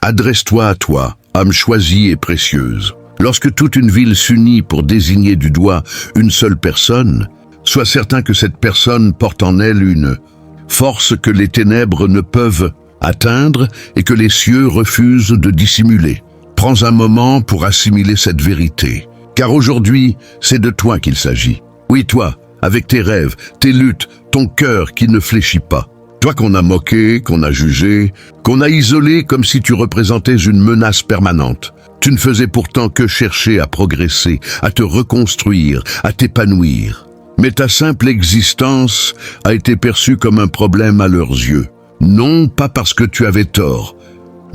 Adresse-toi à toi, âme choisie et précieuse. Lorsque toute une ville s'unit pour désigner du doigt une seule personne, sois certain que cette personne porte en elle une force que les ténèbres ne peuvent atteindre et que les cieux refusent de dissimuler. Prends un moment pour assimiler cette vérité, car aujourd'hui, c'est de toi qu'il s'agit. Oui, toi, avec tes rêves, tes luttes, ton cœur qui ne fléchit pas. Toi qu'on a moqué, qu'on a jugé, qu'on a isolé comme si tu représentais une menace permanente. Tu ne faisais pourtant que chercher à progresser, à te reconstruire, à t'épanouir. Mais ta simple existence a été perçue comme un problème à leurs yeux. Non pas parce que tu avais tort,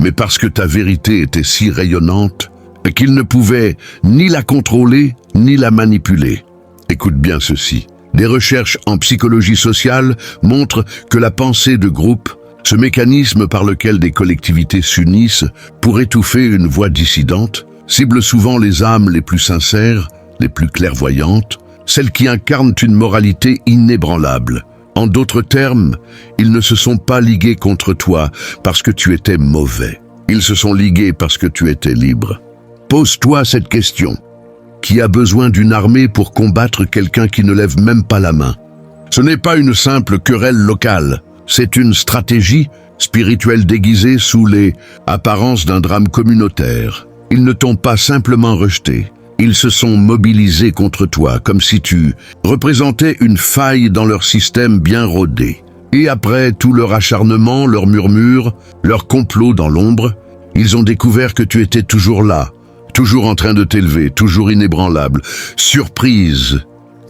mais parce que ta vérité était si rayonnante qu'ils ne pouvaient ni la contrôler, ni la manipuler. Écoute bien ceci. Des recherches en psychologie sociale montrent que la pensée de groupe, ce mécanisme par lequel des collectivités s'unissent pour étouffer une voix dissidente, cible souvent les âmes les plus sincères, les plus clairvoyantes, celles qui incarnent une moralité inébranlable. En d'autres termes, ils ne se sont pas ligués contre toi parce que tu étais mauvais. Ils se sont ligués parce que tu étais libre. Pose-toi cette question. Qui a besoin d'une armée pour combattre quelqu'un qui ne lève même pas la main? Ce n'est pas une simple querelle locale, c'est une stratégie spirituelle déguisée sous les apparences d'un drame communautaire. Ils ne t'ont pas simplement rejeté, ils se sont mobilisés contre toi, comme si tu représentais une faille dans leur système bien rodé. Et après tout leur acharnement, leurs murmures, leurs complots dans l'ombre, ils ont découvert que tu étais toujours là, toujours en train de t'élever, toujours inébranlable. Surprise!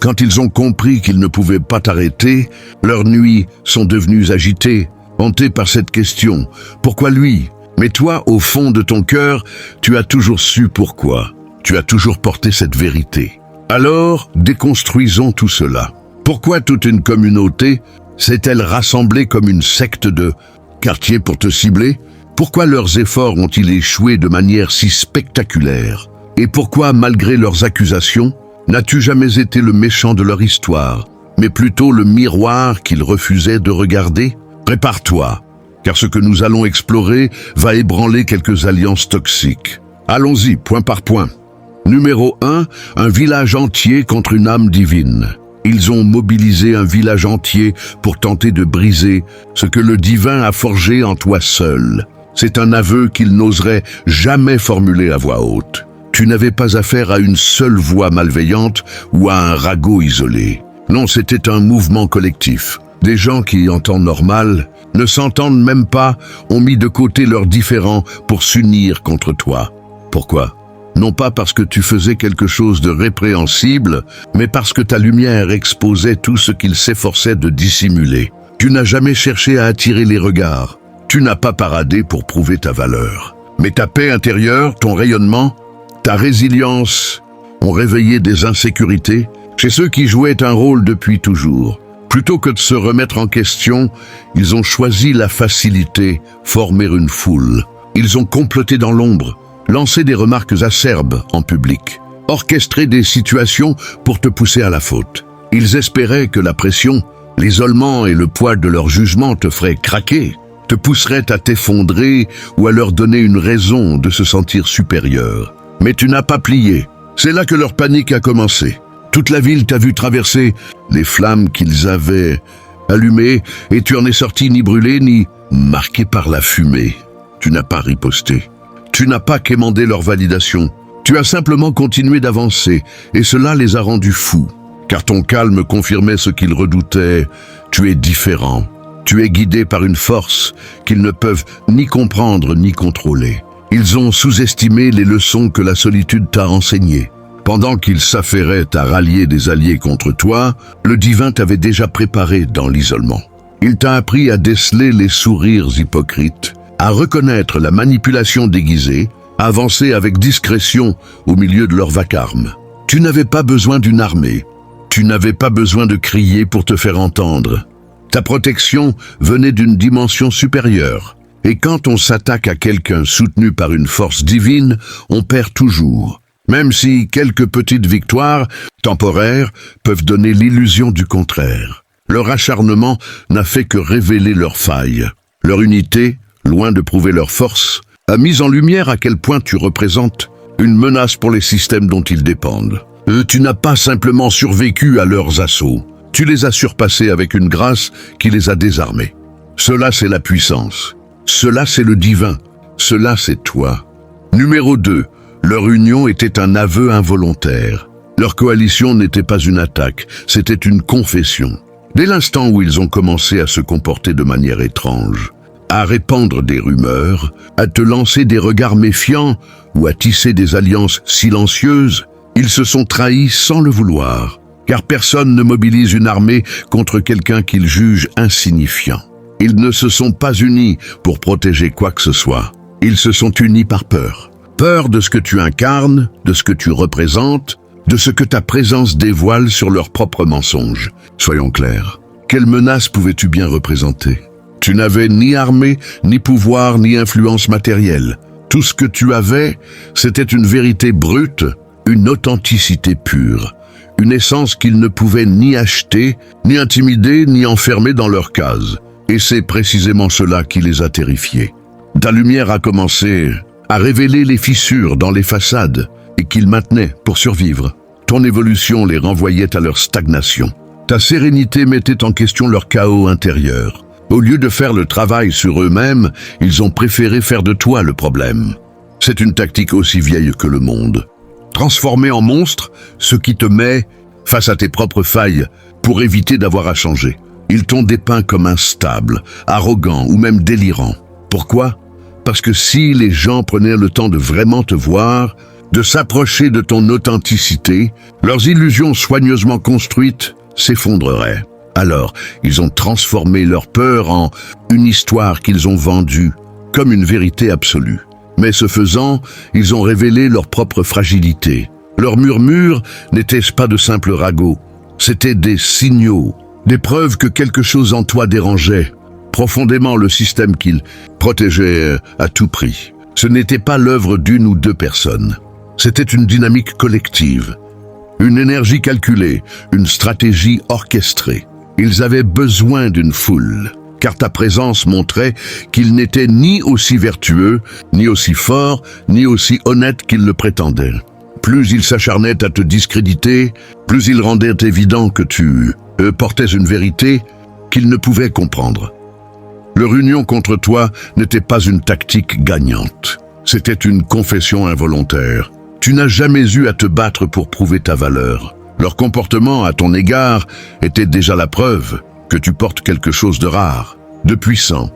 Quand ils ont compris qu'ils ne pouvaient pas t'arrêter, leurs nuits sont devenues agitées, hantées par cette question. Pourquoi lui? Mais toi, au fond de ton cœur, tu as toujours su pourquoi. Tu as toujours porté cette vérité. Alors, déconstruisons tout cela. Pourquoi toute une communauté s'est-elle rassemblée comme une secte de quartier pour te cibler? Pourquoi leurs efforts ont-ils échoué de manière si spectaculaire? Et pourquoi, malgré leurs accusations, n'as-tu jamais été le méchant de leur histoire, mais plutôt le miroir qu'ils refusaient de regarder? Prépare-toi, car ce que nous allons explorer va ébranler quelques alliances toxiques. Allons-y, point par point. Numéro 1, un village entier contre une âme divine. Ils ont mobilisé un village entier pour tenter de briser ce que le divin a forgé en toi seul. C'est un aveu qu'ils n'oseraient jamais formuler à voix haute. Tu n'avais pas affaire à une seule voix malveillante ou à un ragot isolé. Non, c'était un mouvement collectif. Des gens qui, en temps normal, ne s'entendent même pas, ont mis de côté leurs différends pour s'unir contre toi. Pourquoi? Non pas parce que tu faisais quelque chose de répréhensible, mais parce que ta lumière exposait tout ce qu'ils s'efforçaient de dissimuler. Tu n'as jamais cherché à attirer les regards. Tu n'as pas paradé pour prouver ta valeur. Mais ta paix intérieure, ton rayonnement, ta résilience ont réveillé des insécurités chez ceux qui jouaient un rôle depuis toujours. Plutôt que de se remettre en question, ils ont choisi la facilité, former une foule. Ils ont comploté dans l'ombre, lancé des remarques acerbes en public, orchestré des situations pour te pousser à la faute. Ils espéraient que la pression, l'isolement et le poids de leur jugement te feraient craquer, te pousseraient à t'effondrer ou à leur donner une raison de se sentir supérieur. Mais tu n'as pas plié. C'est là que leur panique a commencé. Toute la ville t'a vu traverser les flammes qu'ils avaient allumées et tu en es sorti ni brûlé ni marqué par la fumée. Tu n'as pas riposté. Tu n'as pas quémandé leur validation. Tu as simplement continué d'avancer et cela les a rendus fous. Car ton calme confirmait ce qu'ils redoutaient. Tu es différent. Tu es guidé par une force qu'ils ne peuvent ni comprendre ni contrôler. Ils ont sous-estimé les leçons que la solitude t'a enseignées. Pendant qu'ils s'affairaient à rallier des alliés contre toi, le divin t'avait déjà préparé dans l'isolement. Il t'a appris à déceler les sourires hypocrites, à reconnaître la manipulation déguisée, à avancer avec discrétion au milieu de leur vacarme. Tu n'avais pas besoin d'une armée. Tu n'avais pas besoin de crier pour te faire entendre. Ta protection venait d'une dimension supérieure. Et quand on s'attaque à quelqu'un soutenu par une force divine, on perd toujours. Même si quelques petites victoires, temporaires, peuvent donner l'illusion du contraire. Leur acharnement n'a fait que révéler leurs failles. Leur unité, loin de prouver leur force, a mis en lumière à quel point tu représentes une menace pour les systèmes dont ils dépendent. Tu n'as pas simplement survécu à leurs assauts, tu les as surpassés avec une grâce qui les a désarmés. Cela, c'est la puissance. Cela, c'est le divin. Cela, c'est toi. Numéro 2. Leur union était un aveu involontaire. Leur coalition n'était pas une attaque, c'était une confession. Dès l'instant où ils ont commencé à se comporter de manière étrange, à répandre des rumeurs, à te lancer des regards méfiants ou à tisser des alliances silencieuses, ils se sont trahis sans le vouloir, car personne ne mobilise une armée contre quelqu'un qu'ils jugent insignifiant. Ils ne se sont pas unis pour protéger quoi que ce soit. Ils se sont unis par peur. Peur de ce que tu incarnes, de ce que tu représentes, de ce que ta présence dévoile sur leurs propres mensonges. Soyons clairs, quelle menace pouvais-tu bien représenter? Tu n'avais ni armée, ni pouvoir, ni influence matérielle. Tout ce que tu avais, c'était une vérité brute, une authenticité pure, une essence qu'ils ne pouvaient ni acheter, ni intimider, ni enfermer dans leur case. Et c'est précisément cela qui les a terrifiés. Ta lumière a commencé à révéler les fissures dans les façades et qu'ils maintenaient pour survivre. Ton évolution les renvoyait à leur stagnation. Ta sérénité mettait en question leur chaos intérieur. Au lieu de faire le travail sur eux-mêmes, ils ont préféré faire de toi le problème. C'est une tactique aussi vieille que le monde. Transformer en monstre ce qui te met face à tes propres failles pour éviter d'avoir à changer. Ils t'ont dépeint comme instable, arrogant ou même délirant. Pourquoi? Parce que si les gens prenaient le temps de vraiment te voir, de s'approcher de ton authenticité, leurs illusions soigneusement construites s'effondreraient. Alors, ils ont transformé leur peur en une histoire qu'ils ont vendue comme une vérité absolue. Mais ce faisant, ils ont révélé leur propre fragilité. Leurs murmures n'étaient pas de simples ragots, c'étaient des signaux, des preuves que quelque chose en toi dérangeait profondément le système qu'ils protégeaient à tout prix. Ce n'était pas l'œuvre d'une ou deux personnes. C'était une dynamique collective, une énergie calculée, une stratégie orchestrée. Ils avaient besoin d'une foule, car ta présence montrait qu'ils n'étaient ni aussi vertueux, ni aussi forts, ni aussi honnêtes qu'ils le prétendaient. Plus ils s'acharnaient à te discréditer, plus ils rendaient évident que tu portais une vérité qu'ils ne pouvaient comprendre. Leur union contre toi n'était pas une tactique gagnante. C'était une confession involontaire. Tu n'as jamais eu à te battre pour prouver ta valeur. Leur comportement à ton égard était déjà la preuve que tu portes quelque chose de rare, de puissant,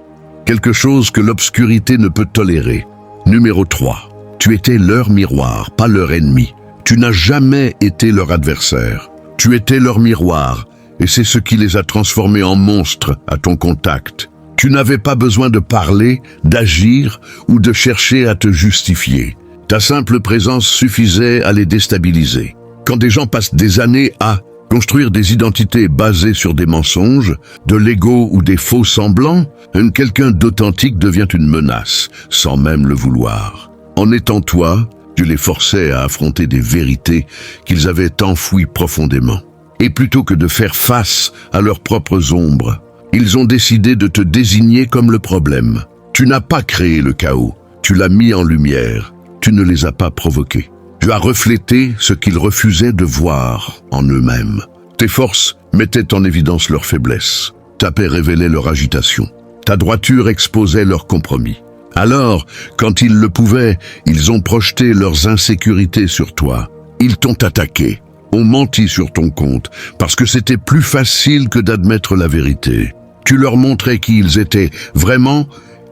quelque chose que l'obscurité ne peut tolérer. Numéro 3. Tu étais leur miroir, pas leur ennemi. Tu n'as jamais été leur adversaire. Tu étais leur miroir, et c'est ce qui les a transformés en monstres à ton contact. Tu n'avais pas besoin de parler, d'agir ou de chercher à te justifier. Ta simple présence suffisait à les déstabiliser. Quand des gens passent des années à construire des identités basées sur des mensonges, de l'ego ou des faux semblants, quelqu'un d'authentique devient une menace, sans même le vouloir. En étant toi, tu les forçais à affronter des vérités qu'ils avaient enfouies profondément. Et plutôt que de faire face à leurs propres ombres, ils ont décidé de te désigner comme le problème. Tu n'as pas créé le chaos, tu l'as mis en lumière, tu ne les as pas provoqués. Tu as reflété ce qu'ils refusaient de voir en eux-mêmes. Tes forces mettaient en évidence leurs faiblesses. Ta paix révélait leur agitation. Ta droiture exposait leurs compromis. Alors, quand ils le pouvaient, ils ont projeté leurs insécurités sur toi. Ils t'ont attaqué, ont menti sur ton compte, parce que c'était plus facile que d'admettre la vérité. Tu leur montrais qui ils étaient vraiment,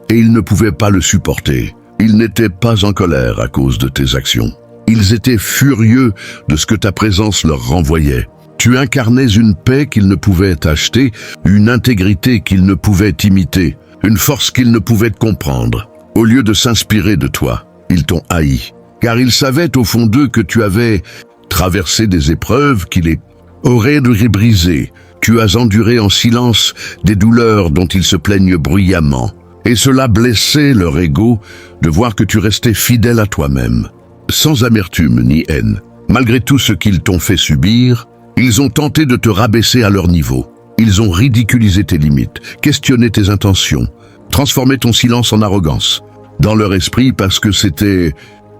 et ils ne pouvaient pas le supporter. Ils n'étaient pas en colère à cause de tes actions. Ils étaient furieux de ce que ta présence leur renvoyait. Tu incarnais une paix qu'ils ne pouvaient acheter, une intégrité qu'ils ne pouvaient imiter, une force qu'ils ne pouvaient comprendre. Au lieu de s'inspirer de toi, ils t'ont haï, car ils savaient au fond d'eux que tu avais traversé des épreuves qui les auraient brisées. Tu as enduré en silence des douleurs dont ils se plaignent bruyamment. Et cela blessait leur ego de voir que tu restais fidèle à toi-même, sans amertume ni haine. Malgré tout ce qu'ils t'ont fait subir, ils ont tenté de te rabaisser à leur niveau. Ils ont ridiculisé tes limites, questionné tes intentions, transformé ton silence en arrogance. dans leur esprit parce que c'était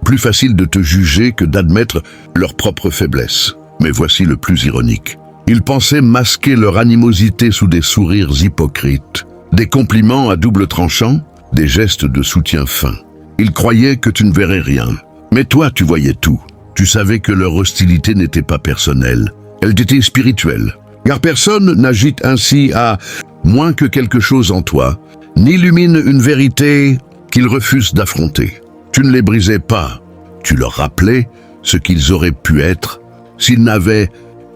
plus facile de te juger que d'admettre leur propre faiblesse. Mais voici le plus ironique. Ils pensaient masquer leur animosité sous des sourires hypocrites, des compliments à double tranchant, des gestes de soutien fin. Ils croyaient que tu ne verrais rien. Mais toi, tu voyais tout. Tu savais que leur hostilité n'était pas personnelle. Elle était spirituelle. Car personne n'agite ainsi à moins que quelque chose en toi, n'illumine une vérité qu'ils refusent d'affronter. Tu ne les brisais pas. Tu leur rappelais ce qu'ils auraient pu être s'ils n'avaient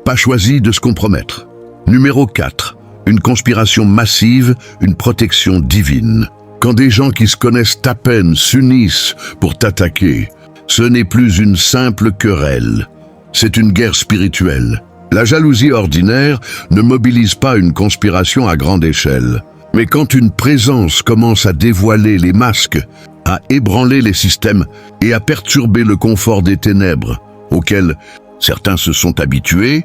pas choisi de se compromettre. Numéro 4. Une conspiration massive, une protection divine. Quand des gens qui se connaissent à peine s'unissent pour t'attaquer, ce n'est plus une simple querelle. C'est une guerre spirituelle. La jalousie ordinaire ne mobilise pas une conspiration à grande échelle. Mais quand une présence commence à dévoiler les masques, à ébranler les systèmes et à perturber le confort des ténèbres auxquels certains se sont habitués,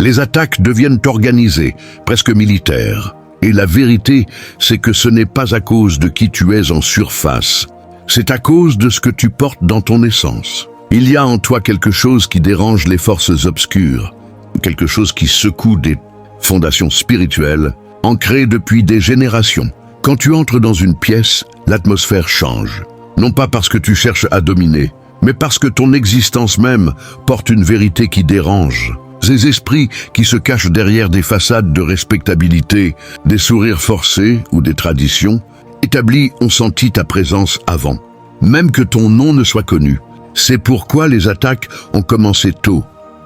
les attaques deviennent organisées, presque militaires. Et la vérité, c'est que ce n'est pas à cause de qui tu es en surface, c'est à cause de ce que tu portes dans ton essence. Il y a en toi quelque chose qui dérange les forces obscures, quelque chose qui secoue des fondations spirituelles, ancrées depuis des générations. Quand tu entres dans une pièce, l'atmosphère change. Non pas parce que tu cherches à dominer, mais parce que ton existence même porte une vérité qui dérange. Ces esprits qui se cachent derrière des façades de respectabilité, des sourires forcés ou des traditions, établis ont senti ta présence avant, même que ton nom ne soit connu. C'est pourquoi les attaques ont commencé tôt.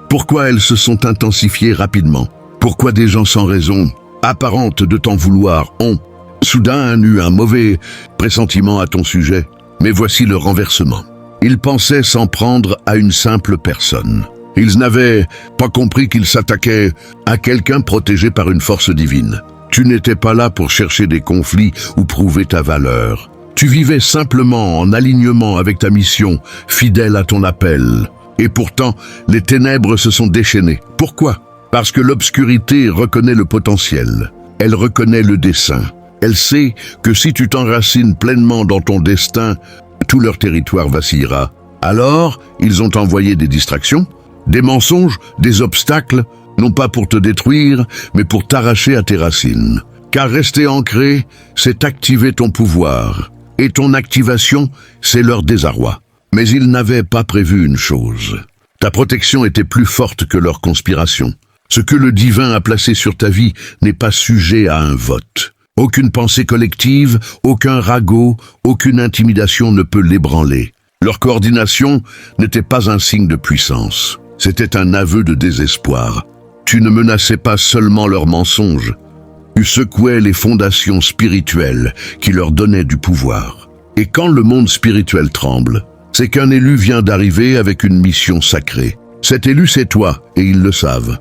Pourquoi elles se sont intensifiées rapidement? Pourquoi des gens sans raison, apparente de t'en vouloir, ont soudain eu un mauvais pressentiment à ton sujet? Mais voici le renversement. Ils pensaient s'en prendre à une simple personne. Ils n'avaient pas compris qu'ils s'attaquaient à quelqu'un protégé par une force divine. Tu n'étais pas là pour chercher des conflits ou prouver ta valeur. Tu vivais simplement en alignement avec ta mission, fidèle à ton appel. Et pourtant, les ténèbres se sont déchaînées. Pourquoi? Parce que l'obscurité reconnaît le potentiel. Elle reconnaît le dessein. Elle sait que si tu t'enracines pleinement dans ton destin, tout leur territoire vacillera. Alors, ils ont envoyé des distractions, des mensonges, des obstacles, non pas pour te détruire, mais pour t'arracher à tes racines. Car rester ancré, c'est activer ton pouvoir. Et ton activation, c'est leur désarroi. Mais ils n'avaient pas prévu une chose. Ta protection était plus forte que leur conspiration. Ce que le divin a placé sur ta vie n'est pas sujet à un vote. Aucune pensée collective, aucun ragot, aucune intimidation ne peut l'ébranler. Leur coordination n'était pas un signe de puissance. C'était un aveu de désespoir. Tu ne menaçais pas seulement leurs mensonges. Tu secouais les fondations spirituelles qui leur donnaient du pouvoir. Et quand le monde spirituel tremble, c'est qu'un élu vient d'arriver avec une mission sacrée. Cet élu, c'est toi, et ils le savent.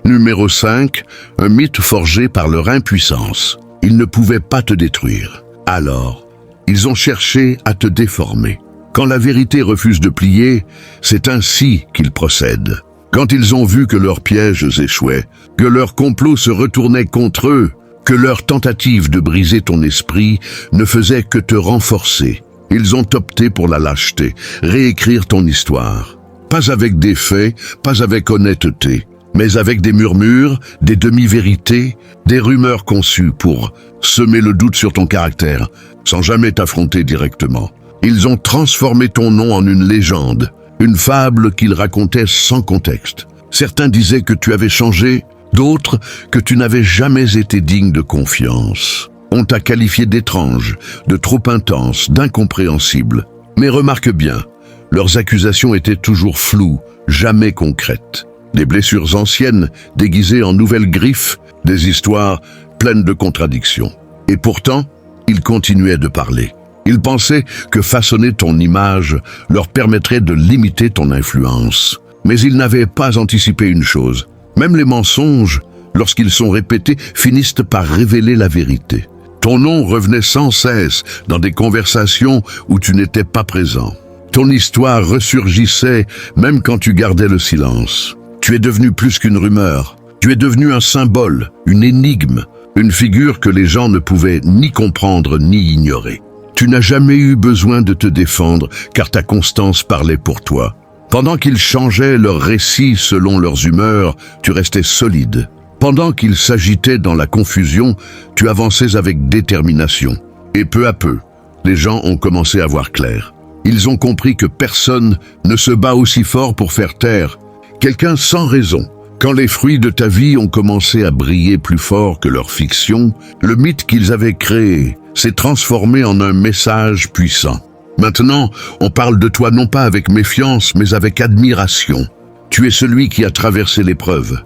Numéro 5, un mythe forgé par leur impuissance. Ils ne pouvaient pas te détruire. Alors, ils ont cherché à te déformer. Quand la vérité refuse de plier, c'est ainsi qu'ils procèdent. Quand ils ont vu que leurs pièges échouaient, que leur complot se retournait contre eux, que leur tentative de briser ton esprit ne faisait que te renforcer, ils ont opté pour la lâcheté, réécrire ton histoire. Pas avec des faits, pas avec honnêteté, mais avec des murmures, des demi-vérités, des rumeurs conçues pour semer le doute sur ton caractère, sans jamais t'affronter directement. Ils ont transformé ton nom en une légende, une fable qu'ils racontaient sans contexte. Certains disaient que tu avais changé, d'autres que tu n'avais jamais été digne de confiance. On t'a qualifié d'étrange, de trop intense, d'incompréhensible. Mais remarque bien, leurs accusations étaient toujours floues, jamais concrètes. Des blessures anciennes, déguisées en nouvelles griffes, des histoires pleines de contradictions. Et pourtant, ils continuaient de parler. Ils pensaient que façonner ton image leur permettrait de limiter ton influence. Mais ils n'avaient pas anticipé une chose. Même les mensonges, lorsqu'ils sont répétés, finissent par révéler la vérité. Ton nom revenait sans cesse dans des conversations où tu n'étais pas présent. Ton histoire ressurgissait même quand tu gardais le silence. Tu es devenu plus qu'une rumeur. Tu es devenu un symbole, une énigme, une figure que les gens ne pouvaient ni comprendre ni ignorer. Tu n'as jamais eu besoin de te défendre, car ta constance parlait pour toi. Pendant qu'ils changeaient leurs récits selon leurs humeurs, tu restais solide. Pendant qu'ils s'agitaient dans la confusion, tu avançais avec détermination. Et peu à peu, les gens ont commencé à voir clair. Ils ont compris que personne ne se bat aussi fort pour faire taire quelqu'un sans raison. Quand les fruits de ta vie ont commencé à briller plus fort que leur fiction, le mythe qu'ils avaient créé s'est transformé en un message puissant. Maintenant, on parle de toi non pas avec méfiance, mais avec admiration. Tu es celui qui a traversé l'épreuve,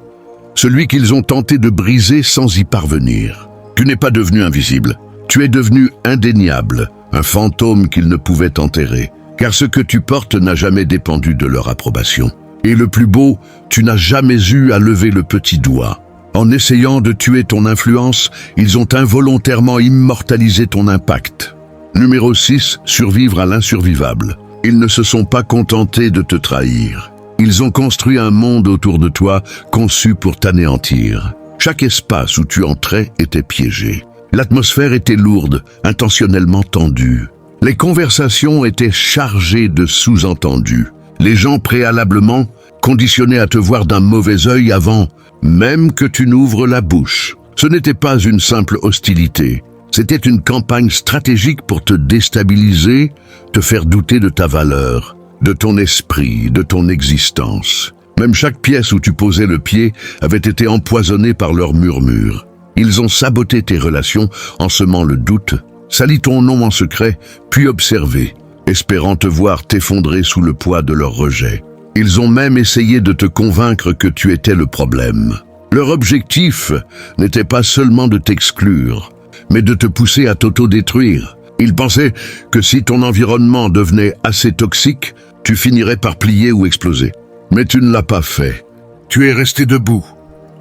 celui qu'ils ont tenté de briser sans y parvenir. Tu n'es pas devenu invisible, tu es devenu indéniable, un fantôme qu'ils ne pouvaient enterrer, car ce que tu portes n'a jamais dépendu de leur approbation. Et le plus beau, tu n'as jamais eu à lever le petit doigt. En essayant de tuer ton influence, ils ont involontairement immortalisé ton impact. Numéro 6, survivre à l'insurvivable. Ils ne se sont pas contentés de te trahir. Ils ont construit un monde autour de toi, conçu pour t'anéantir. Chaque espace où tu entrais était piégé. L'atmosphère était lourde, intentionnellement tendue. Les conversations étaient chargées de sous-entendus. Les gens préalablement conditionnés à te voir d'un mauvais œil avant même que tu n'ouvres la bouche. Ce n'était pas une simple hostilité, c'était une campagne stratégique pour te déstabiliser, te faire douter de ta valeur, de ton esprit, de ton existence. Même chaque pièce où tu posais le pied avait été empoisonnée par leurs murmures. Ils ont saboté tes relations en semant le doute, sali ton nom en secret, puis observé, espérant te voir t'effondrer sous le poids de leur rejet. Ils ont même essayé de te convaincre que tu étais le problème. Leur objectif n'était pas seulement de t'exclure, mais de te pousser à t'auto-détruire. Ils pensaient que si ton environnement devenait assez toxique, tu finirais par plier ou exploser. Mais tu ne l'as pas fait. Tu es resté debout.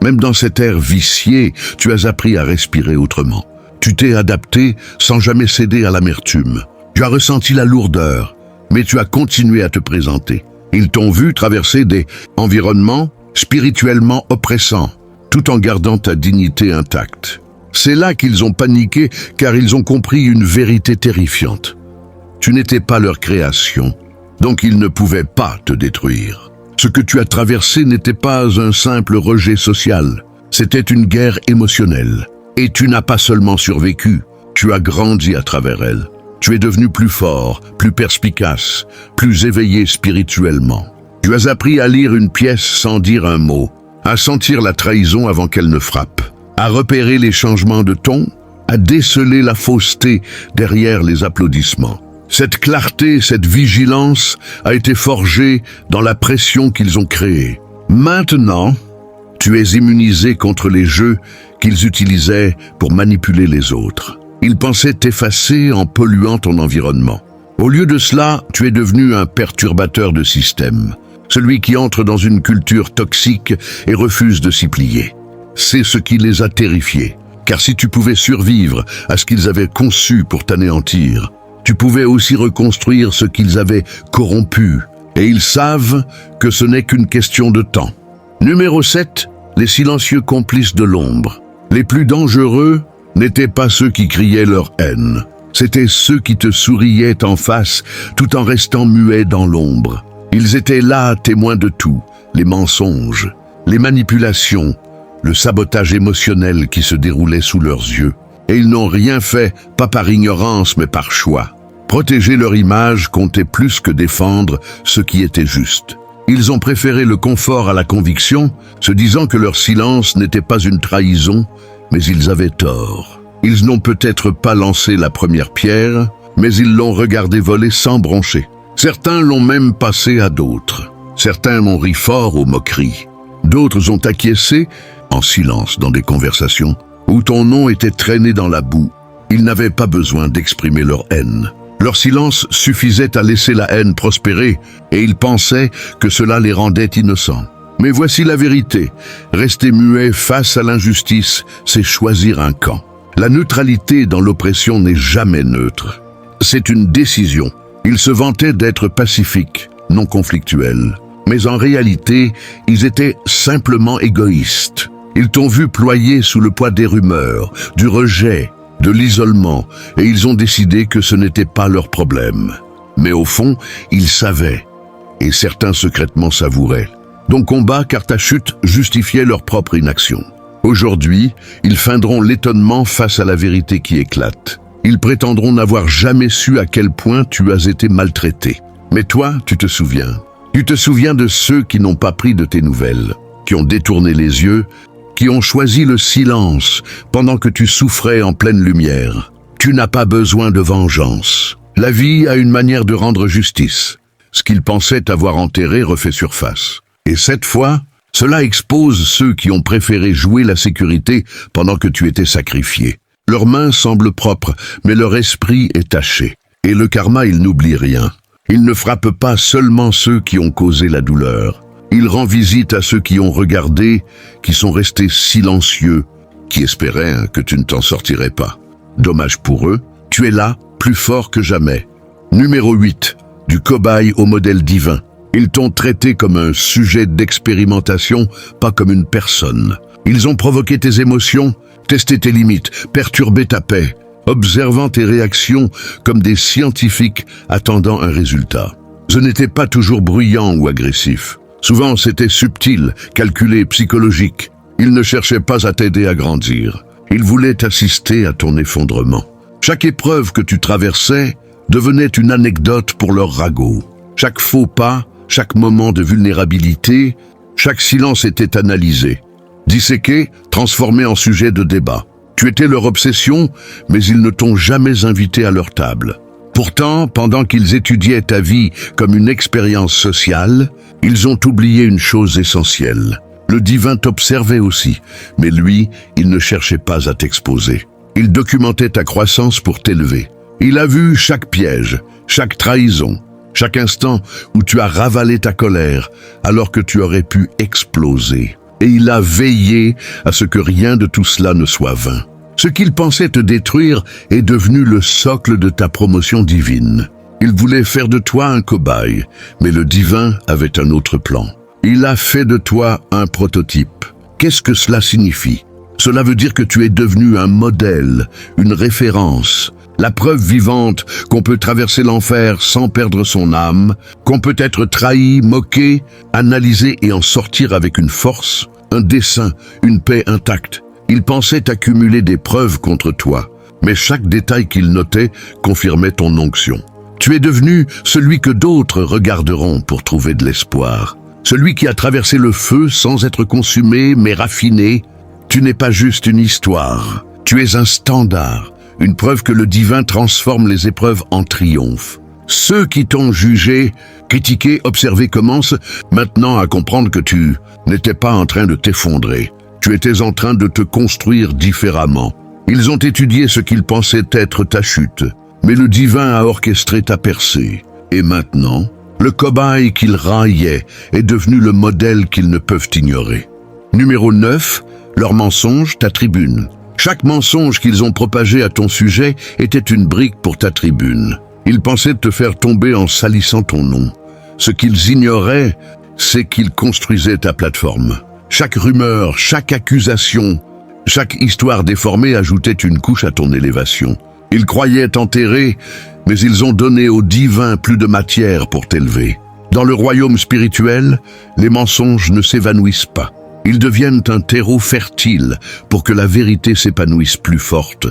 Même dans cet air vicié, tu as appris à respirer autrement. Tu t'es adapté sans jamais céder à l'amertume. Tu as ressenti la lourdeur, mais tu as continué à te présenter. Ils t'ont vu traverser des environnements spirituellement oppressants, tout en gardant ta dignité intacte. C'est là qu'ils ont paniqué, car ils ont compris une vérité terrifiante. Tu n'étais pas leur création, donc ils ne pouvaient pas te détruire. Ce que tu as traversé n'était pas un simple rejet social, c'était une guerre émotionnelle. Et tu n'as pas seulement survécu, tu as grandi à travers elle. Tu es devenu plus fort, plus perspicace, plus éveillé spirituellement. Tu as appris à lire une pièce sans dire un mot, à sentir la trahison avant qu'elle ne frappe, à repérer les changements de ton, à déceler la fausseté derrière les applaudissements. Cette clarté, cette vigilance a été forgée dans la pression qu'ils ont créée. Maintenant, tu es immunisé contre les jeux qu'ils utilisaient pour manipuler les autres. Ils pensaient t'effacer en polluant ton environnement. Au lieu de cela, tu es devenu un perturbateur de système, celui qui entre dans une culture toxique et refuse de s'y plier. C'est ce qui les a terrifiés, car si tu pouvais survivre à ce qu'ils avaient conçu pour t'anéantir, tu pouvais aussi reconstruire ce qu'ils avaient corrompu, et ils savent que ce n'est qu'une question de temps. Numéro 7, les silencieux complices de l'ombre. Les plus dangereux n'étaient pas ceux qui criaient leur haine. C'étaient ceux qui te souriaient en face tout en restant muets dans l'ombre. Ils étaient là, témoins de tout, les mensonges, les manipulations, le sabotage émotionnel qui se déroulait sous leurs yeux. Et ils n'ont rien fait, pas par ignorance, mais par choix. Protéger leur image comptait plus que défendre ce qui était juste. Ils ont préféré le confort à la conviction, se disant que leur silence n'était pas une trahison, mais ils avaient tort. Ils n'ont peut-être pas lancé la première pierre, mais ils l'ont regardé voler sans broncher. Certains l'ont même passé à d'autres. Certains ont ri fort aux moqueries. D'autres ont acquiescé en silence dans des conversations où ton nom était traîné dans la boue. Ils n'avaient pas besoin d'exprimer leur haine. Leur silence suffisait à laisser la haine prospérer, et ils pensaient que cela les rendait innocents. Mais voici la vérité. Rester muet face à l'injustice, c'est choisir un camp. La neutralité dans l'oppression n'est jamais neutre. C'est une décision. Ils se vantaient d'être pacifiques, non conflictuels. Mais en réalité, ils étaient simplement égoïstes. Ils t'ont vu ployer sous le poids des rumeurs, du rejet de l'isolement, et ils ont décidé que ce n'était pas leur problème. Mais au fond, ils savaient, et certains secrètement savouraient. Ton combat car ta chute justifiait leur propre inaction. Aujourd'hui, ils feindront l'étonnement face à la vérité qui éclate. Ils prétendront n'avoir jamais su à quel point tu as été maltraité. Mais toi, tu te souviens. Tu te souviens de ceux qui n'ont pas pris de tes nouvelles, qui ont détourné les yeux, qui ont choisi le silence pendant que tu souffrais en pleine lumière. Tu n'as pas besoin de vengeance. La vie a une manière de rendre justice. Ce qu'ils pensaient avoir enterré refait surface. Et cette fois, cela expose ceux qui ont préféré jouer la sécurité pendant que tu étais sacrifié. Leurs mains semblent propres, mais leur esprit est taché. Et le karma, il n'oublie rien. Il ne frappe pas seulement ceux qui ont causé la douleur. Il rend visite à ceux qui ont regardé, qui sont restés silencieux, qui espéraient que tu ne t'en sortirais pas. Dommage pour eux, tu es là, plus fort que jamais. Numéro 8, du cobaye au modèle divin. Ils t'ont traité comme un sujet d'expérimentation, pas comme une personne. Ils ont provoqué tes émotions, testé tes limites, perturbé ta paix, observant tes réactions comme des scientifiques attendant un résultat. Ce n'était pas toujours bruyant ou agressif. Souvent, c'était subtil, calculé, psychologique. Ils ne cherchaient pas à t'aider à grandir. Ils voulaient assister à ton effondrement. Chaque épreuve que tu traversais devenait une anecdote pour leur ragot. Chaque faux pas, chaque moment de vulnérabilité, chaque silence était analysé. Disséqué, transformé en sujet de débat. Tu étais leur obsession, mais ils ne t'ont jamais invité à leur table. Pourtant, pendant qu'ils étudiaient ta vie comme une expérience sociale, ils ont oublié une chose essentielle. Le divin t'observait aussi, mais lui, il ne cherchait pas à t'exposer. Il documentait ta croissance pour t'élever. Il a vu chaque piège, chaque trahison, chaque instant où tu as ravalé ta colère alors que tu aurais pu exploser. Et il a veillé à ce que rien de tout cela ne soit vain. Ce qu'il pensait te détruire est devenu le socle de ta promotion divine. Il voulait faire de toi un cobaye, mais le divin avait un autre plan. Il a fait de toi un prototype. Qu'est-ce que cela signifie? Cela veut dire que tu es devenu un modèle, une référence, la preuve vivante qu'on peut traverser l'enfer sans perdre son âme, qu'on peut être trahi, moqué, analysé et en sortir avec une force, un dessein, une paix intacte. Il pensait accumuler des preuves contre toi, mais chaque détail qu'il notait confirmait ton onction. Tu es devenu celui que d'autres regarderont pour trouver de l'espoir. Celui qui a traversé le feu sans être consumé, mais raffiné. Tu n'es pas juste une histoire, tu es un standard, une preuve que le divin transforme les épreuves en triomphe. Ceux qui t'ont jugé, critiqué, observé commencent maintenant à comprendre que tu n'étais pas en train de t'effondrer. Tu étais en train de te construire différemment. Ils ont étudié ce qu'ils pensaient être ta chute, mais le divin a orchestré ta percée. Et maintenant, le cobaye qu'ils raillaient est devenu le modèle qu'ils ne peuvent ignorer. Numéro 9, leur mensonge, ta tribune. Chaque mensonge qu'ils ont propagé à ton sujet était une brique pour ta tribune. Ils pensaient te faire tomber en salissant ton nom. Ce qu'ils ignoraient, c'est qu'ils construisaient ta plateforme. Chaque rumeur, chaque accusation, chaque histoire déformée ajoutait une couche à ton élévation. Ils croyaient t'enterrer, mais ils ont donné au divin plus de matière pour t'élever. Dans le royaume spirituel, les mensonges ne s'évanouissent pas. Ils deviennent un terreau fertile pour que la vérité s'épanouisse plus forte,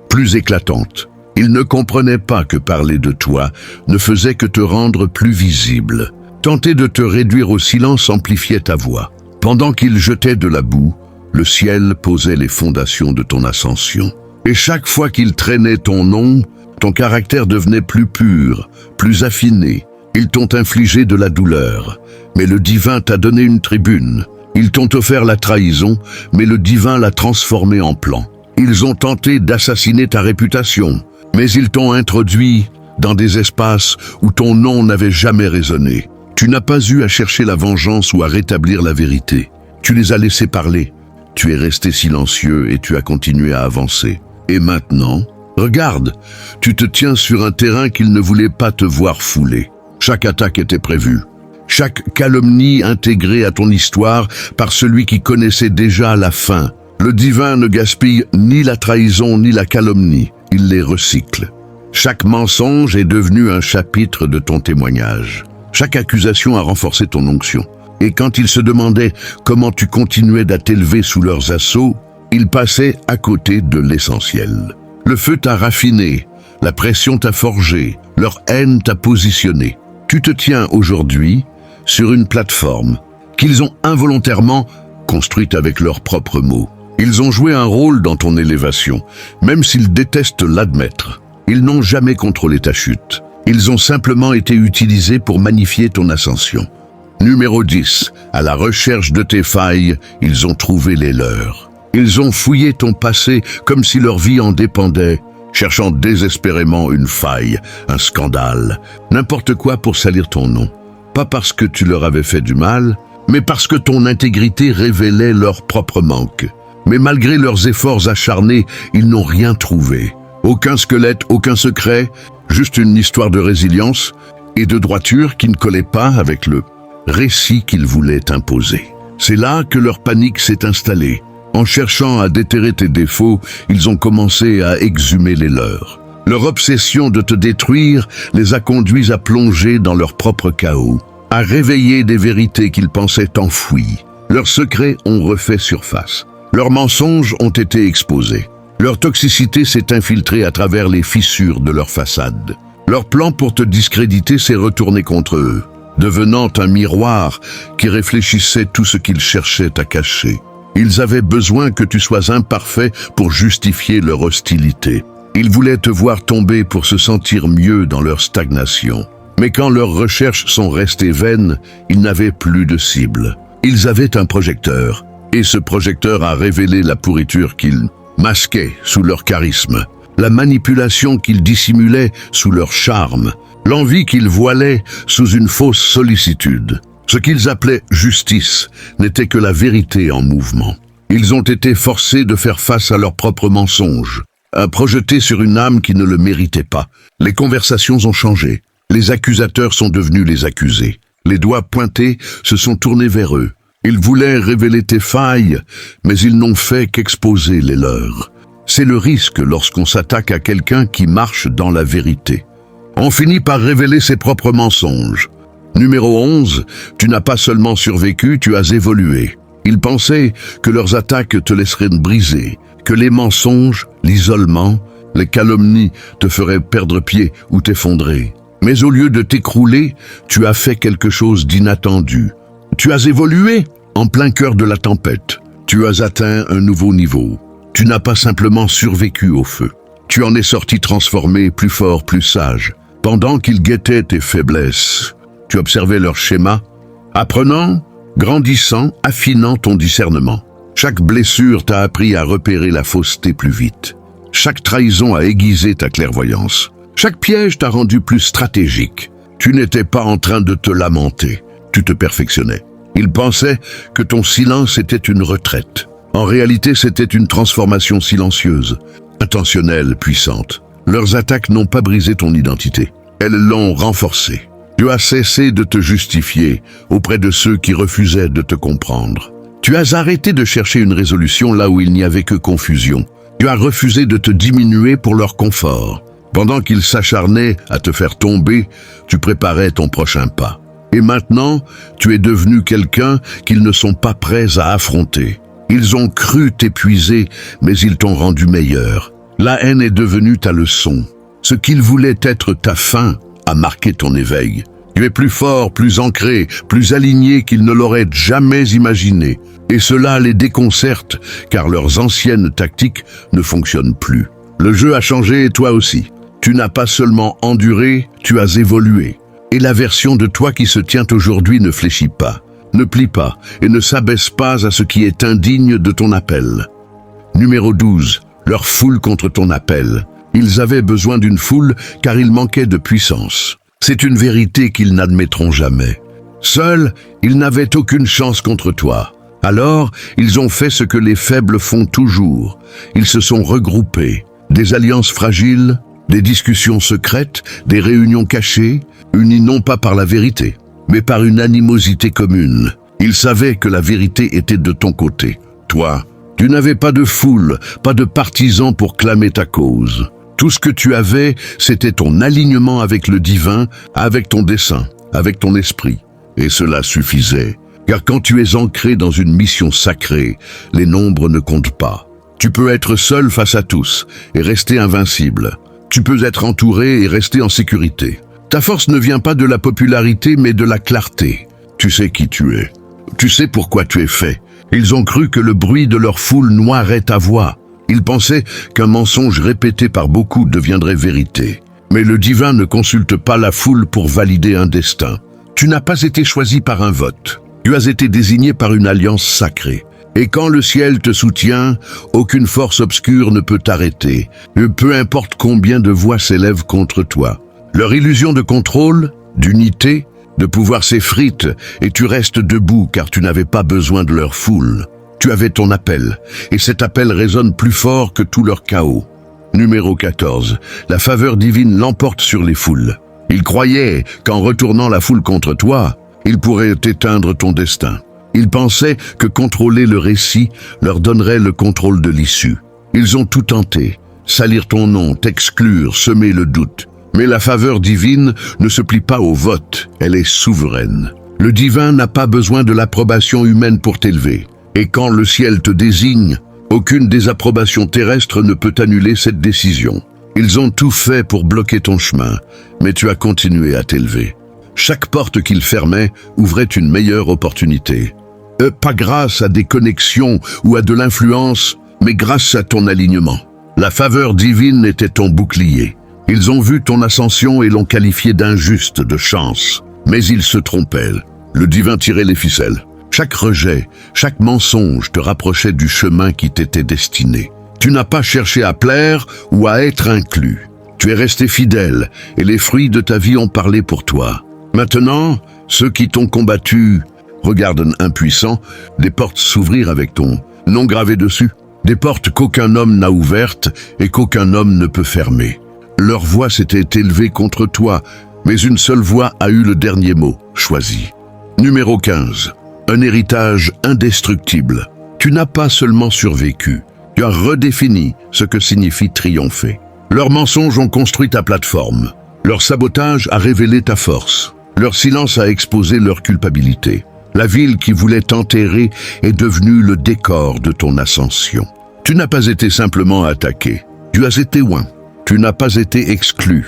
plus éclatante. Ils ne comprenaient pas que parler de toi ne faisait que te rendre plus visible. Tenter de te réduire au silence amplifiait ta voix. Pendant qu'ils jetaient de la boue, le ciel posait les fondations de ton ascension. Et chaque fois qu'ils traînaient ton nom, ton caractère devenait plus pur, plus affiné. Ils t'ont infligé de la douleur, mais le divin t'a donné une tribune. Ils t'ont offert la trahison, mais le divin l'a transformée en plan. Ils ont tenté d'assassiner ta réputation, mais ils t'ont introduit dans des espaces où ton nom n'avait jamais résonné. Tu n'as pas eu à chercher la vengeance ou à rétablir la vérité. Tu les as laissés parler. Tu es resté silencieux et tu as continué à avancer. Et maintenant, regarde, tu te tiens sur un terrain qu'ils ne voulaient pas te voir fouler. Chaque attaque était prévue. Chaque calomnie intégrée à ton histoire par celui qui connaissait déjà la fin. Le divin ne gaspille ni la trahison ni la calomnie, il les recycle. Chaque mensonge est devenu un chapitre de ton témoignage. Chaque accusation a renforcé ton onction. Et quand ils se demandaient comment tu continuais à t'élever sous leurs assauts, ils passaient à côté de l'essentiel. Le feu t'a raffiné, la pression t'a forgé, leur haine t'a positionné. Tu te tiens aujourd'hui sur une plateforme qu'ils ont involontairement construite avec leurs propres mots. Ils ont joué un rôle dans ton élévation, même s'ils détestent l'admettre. Ils n'ont jamais contrôlé ta chute. Ils ont simplement été utilisés pour magnifier ton ascension. Numéro 10. À la recherche de tes failles, ils ont trouvé les leurs. Ils ont fouillé ton passé comme si leur vie en dépendait, cherchant désespérément une faille, un scandale, n'importe quoi pour salir ton nom. Pas parce que tu leur avais fait du mal, mais parce que ton intégrité révélait leur propre manque. Mais malgré leurs efforts acharnés, ils n'ont rien trouvé. Aucun squelette, aucun secret, juste une histoire de résilience et de droiture qui ne collait pas avec le récit qu'ils voulaient imposer. C'est là que leur panique s'est installée. En cherchant à déterrer tes défauts, ils ont commencé à exhumer les leurs. Leur obsession de te détruire les a conduits à plonger dans leur propre chaos, à réveiller des vérités qu'ils pensaient enfouies. Leurs secrets ont refait surface. Leurs mensonges ont été exposés. Leur toxicité s'est infiltrée à travers les fissures de leur façade. Leur plan pour te discréditer s'est retourné contre eux, devenant un miroir qui réfléchissait tout ce qu'ils cherchaient à cacher. Ils avaient besoin que tu sois imparfait pour justifier leur hostilité. Ils voulaient te voir tomber pour se sentir mieux dans leur stagnation. Mais quand leurs recherches sont restées vaines, ils n'avaient plus de cible. Ils avaient un projecteur, et ce projecteur a révélé la pourriture qu'ils masquaient sous leur charisme, la manipulation qu'ils dissimulaient sous leur charme, l'envie qu'ils voilaient sous une fausse sollicitude. Ce qu'ils appelaient justice n'était que la vérité en mouvement. Ils ont été forcés de faire face à leurs propres mensonges, à projeter sur une âme qui ne le méritait pas. Les conversations ont changé. Les accusateurs sont devenus les accusés. Les doigts pointés se sont tournés vers eux. Ils voulaient révéler tes failles, mais ils n'ont fait qu'exposer les leurs. C'est le risque lorsqu'on s'attaque à quelqu'un qui marche dans la vérité. On finit par révéler ses propres mensonges. Numéro 11, tu n'as pas seulement survécu, tu as évolué. Ils pensaient que leurs attaques te laisseraient briser, que les mensonges, l'isolement, les calomnies te feraient perdre pied ou t'effondrer. Mais au lieu de t'écrouler, tu as fait quelque chose d'inattendu. Tu as évolué en plein cœur de la tempête. Tu as atteint un nouveau niveau. Tu n'as pas simplement survécu au feu. Tu en es sorti transformé, plus fort, plus sage. Pendant qu'ils guettaient tes faiblesses, tu observais leur schéma, apprenant, grandissant, affinant ton discernement. Chaque blessure t'a appris à repérer la fausseté plus vite. Chaque trahison a aiguisé ta clairvoyance. Chaque piège t'a rendu plus stratégique. Tu n'étais pas en train de te lamenter. Tu te perfectionnais. Ils pensaient que ton silence était une retraite. En réalité, c'était une transformation silencieuse, intentionnelle, puissante. Leurs attaques n'ont pas brisé ton identité. Elles l'ont renforcée. Tu as cessé de te justifier auprès de ceux qui refusaient de te comprendre. Tu as arrêté de chercher une résolution là où il n'y avait que confusion. Tu as refusé de te diminuer pour leur confort. Pendant qu'ils s'acharnaient à te faire tomber, tu préparais ton prochain pas. Et maintenant, tu es devenu quelqu'un qu'ils ne sont pas prêts à affronter. Ils ont cru t'épuiser, mais ils t'ont rendu meilleur. La haine est devenue ta leçon. Ce qu'ils voulaient être ta fin a marqué ton éveil. Tu es plus fort, plus ancré, plus aligné qu'ils ne l'auraient jamais imaginé. Et cela les déconcerte, car leurs anciennes tactiques ne fonctionnent plus. Le jeu a changé et toi aussi. Tu n'as pas seulement enduré, tu as évolué. Et la version de toi qui se tient aujourd'hui ne fléchit pas, ne plie pas et ne s'abaisse pas à ce qui est indigne de ton appel. Numéro 12. Leur foule contre ton appel. Ils avaient besoin d'une foule car ils manquaient de puissance. C'est une vérité qu'ils n'admettront jamais. Seuls, ils n'avaient aucune chance contre toi. Alors, ils ont fait ce que les faibles font toujours. Ils se sont regroupés. Des alliances fragiles, des discussions secrètes, des réunions cachées, unies non pas par la vérité, mais par une animosité commune. Ils savaient que la vérité était de ton côté. Toi, Tu n'avais pas de foule, pas de partisans pour clamer ta cause. Tout ce que tu avais, c'était ton alignement avec le divin, avec ton dessein, avec ton esprit. Et cela suffisait. Car quand tu es ancré dans une mission sacrée, les nombres ne comptent pas. Tu peux être seul face à tous et rester invincible. Tu peux être entouré et rester en sécurité. Ta force ne vient pas de la popularité mais de la clarté. Tu sais qui tu es. Tu sais pourquoi tu es fait. Ils ont cru que le bruit de leur foule noirait ta voix. Ils pensaient qu'un mensonge répété par beaucoup deviendrait vérité. Mais le divin ne consulte pas la foule pour valider un destin. Tu n'as pas été choisi par un vote. Tu as été désigné par une alliance sacrée. Et quand le ciel te soutient, aucune force obscure ne peut t'arrêter. Peu importe combien de voix s'élèvent contre toi. Leur illusion de contrôle, d'unité, de pouvoir s'effrite et tu restes debout car tu n'avais pas besoin de leur foule. Tu avais ton appel, et cet appel résonne plus fort que tout leur chaos. Numéro 14. La faveur divine l'emporte sur les foules. Ils croyaient qu'en retournant la foule contre toi, ils pourraient éteindre ton destin. Ils pensaient que contrôler le récit leur donnerait le contrôle de l'issue. Ils ont tout tenté, salir ton nom, t'exclure, semer le doute. Mais la faveur divine ne se plie pas au vote, elle est souveraine. Le divin n'a pas besoin de l'approbation humaine pour t'élever. Et quand le ciel te désigne, aucune désapprobation terrestre ne peut annuler cette décision. Ils ont tout fait pour bloquer ton chemin, mais tu as continué à t'élever. Chaque porte qu'ils fermaient ouvrait une meilleure opportunité. Pas grâce à des connexions ou à de l'influence, mais grâce à ton alignement. La faveur divine était ton bouclier. Ils ont vu ton ascension et l'ont qualifié d'injuste, de chance. Mais ils se trompaient. Le divin tirait les ficelles. Chaque rejet, chaque mensonge te rapprochait du chemin qui t'était destiné. Tu n'as pas cherché à plaire ou à être inclus. Tu es resté fidèle et les fruits de ta vie ont parlé pour toi. Maintenant, ceux qui t'ont combattu regardent impuissants des portes s'ouvrir avec ton nom gravé dessus. Des portes qu'aucun homme n'a ouvertes et qu'aucun homme ne peut fermer. Leur voix s'était élevée contre toi, mais une seule voix a eu le dernier mot, choisi. Numéro 15. Un héritage indestructible. Tu n'as pas seulement survécu, tu as redéfini ce que signifie triompher. Leurs mensonges ont construit ta plateforme. Leur sabotage a révélé ta force. Leur silence a exposé leur culpabilité. La ville qui voulait t'enterrer est devenue le décor de ton ascension. Tu n'as pas été simplement attaqué, tu as été oint. Tu n'as pas été exclu,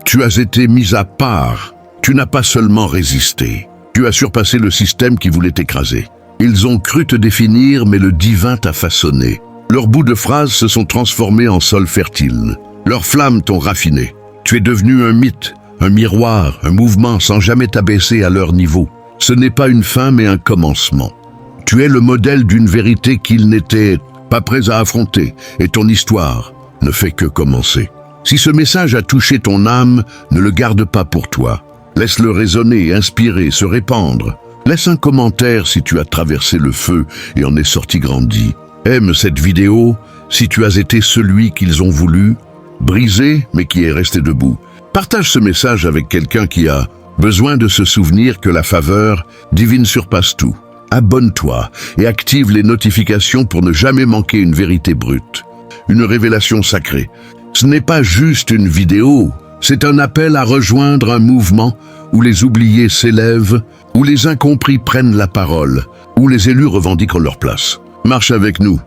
tu as été mis à part. Tu n'as pas seulement résisté, tu as surpassé le système qui voulait t'écraser. Ils ont cru te définir, mais le divin t'a façonné. Leurs bouts de phrases se sont transformés en sol fertile. Leurs flammes t'ont raffiné. Tu es devenu un mythe, un miroir, un mouvement sans jamais t'abaisser à leur niveau. Ce n'est pas une fin mais un commencement. Tu es le modèle d'une vérité qu'ils n'étaient pas prêts à affronter et ton histoire ne fait que commencer. Si ce message a touché ton âme, ne le garde pas pour toi. Laisse-le résonner, inspirer, se répandre. Laisse un commentaire si tu as traversé le feu et en es sorti grandi. Aime cette vidéo si tu as été celui qu'ils ont voulu, brisé mais qui est resté debout. Partage ce message avec quelqu'un qui a besoin de se souvenir que la faveur divine surpasse tout. Abonne-toi et active les notifications pour ne jamais manquer une vérité brute, une révélation sacrée. Ce n'est pas juste une vidéo, c'est un appel à rejoindre un mouvement où les oubliés s'élèvent, où les incompris prennent la parole, où les élus revendiquent leur place. Marche avec nous